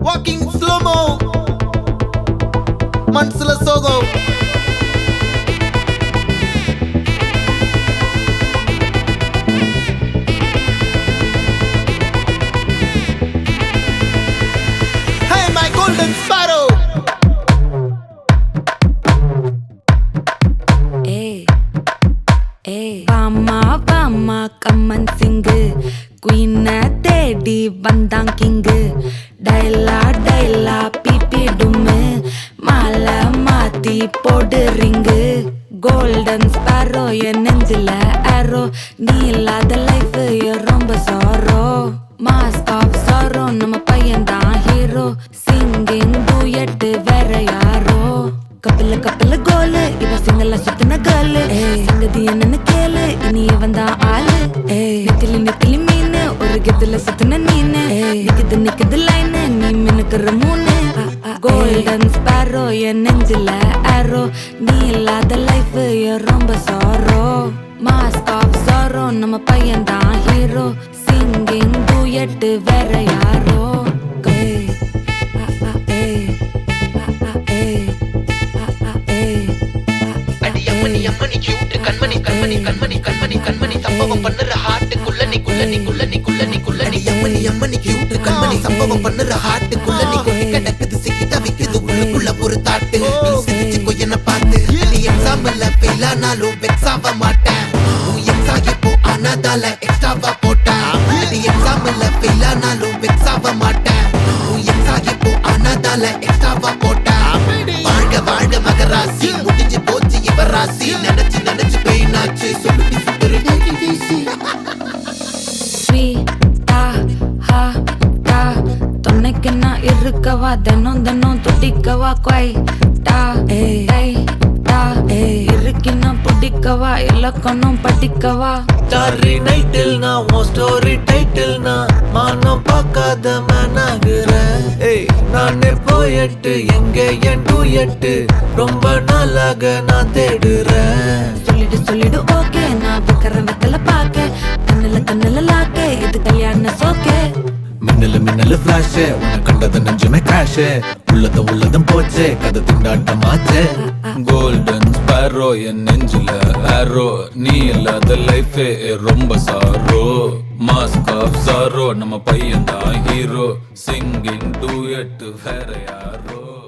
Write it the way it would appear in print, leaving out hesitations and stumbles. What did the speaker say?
Walking slow-mo, Mansula Sogo. Hey, my golden sparrow. Hey, hey, Pama, come and sing. Queen தேடி வந்தான் king டைலா BP டும்மு மாலை மாத்தி போடு ring golden sparrow என் நெஞ்சில ஆரோ நீ இல்லாத லைஃப் ரொம்ப சாரோ மாஸ்க் ஆஃப் சாரோ நம்ம பையன் தான் ஹீரோ சிங்கிங் டூயட் வேற யாரோ கப்பல கோலு இவ சிங்கல்ல சுத்தின கேர்ளு சங்கதி என்னன்னு கேளு இனி வந்தா ஆளு நெத்திலி மீன் ஒரு கெத்துல சுத்தின நீனு நிக்குது லைன் நீ மினுக்குற மூணு கோல்டன் ஸ்பாரோ என் நெஞ்சில ஆரோ நீ இல்லாத லைஃப் ரொம்ப சாரோ மாஸ்க் ஆஃப் சாரோ நம்ம பையன் தான் ஹீரோ சிங்கிங் டூயட் வேற யாரோ அம்மணி கியூட் கண்மணி சம்பவம் பண்ணுற ஹார்ட்டுக்குள்ள நீ அம்மணி கியூட் கண்மணி சம்பவம் பண்ணுற ஹார்ட்டுக்குள்ள நீ கொட்டி கிடக்குது சிக்கி தவிக்குது உள்ளுக்குள்ள ஒரு தாட்டு நீ சிரிச்சுக்கோ என்ன பார்த்து நீ எக்ஸாம்ல ஃபெயில் ஆனாலும் வெக்ஸ் ஆக மாட்டேன் உன் எக்ஸா இப்போ ஆனதால எக்ஸ்ட்ராவா போட்டேன் நீ எக்ஸாம்ல ஃபெயில் ஆனாலும் வெக்ஸ் ஆக மாட்டேன் உன் எக்ஸா இப்போ ஆனதால எக்ஸ்ட்ராவா போட்டேன் வாழ்க மகராசி முடிஞ்சு போச்சு இவ ராசி நினைச்சு பெயினாச்சு சொல்லுடி சுத்துரு தொன்னைக்கு நான் இருக்கவா தினம் துடிக்கவா குவைட்டா இருக்கின்னா பிடிக்கவா இலக்கணம் படிக்கவா ஸ்டாரி நைட்டில் நான் உன் ஸ்டோரி டைட்டில் நான் மானம் பார்க்காத மேனாகிறேன் நானே போயட்டு எங்க என் டூயட்டு ரொம்ப நாளாக நான் தேடுறேன் சொல்லிடு ஓகே நான் வைக்கிறேன் வெத்தல பாக்க கண்ணுல லாக்க இது கல்யாண சோக்கே மின்னலு ஃபிளாஷ் உன்னை கண்டது நெஞ்சுமே கிராஷ் உள்ளதும் போச்சே கதை திண்டாட்டமாச்சே கோல்டன் ஸ்பாரோ என் நெஞ்சில ஆரோ நீ இல்லாத லைஃபே ரொம்ப சாரோ மாஸ்க் ஆஃப் சாரோ நம்ம பையன் தான் ஹீரோ சிங்கிங் டூயட் வேற யாரோ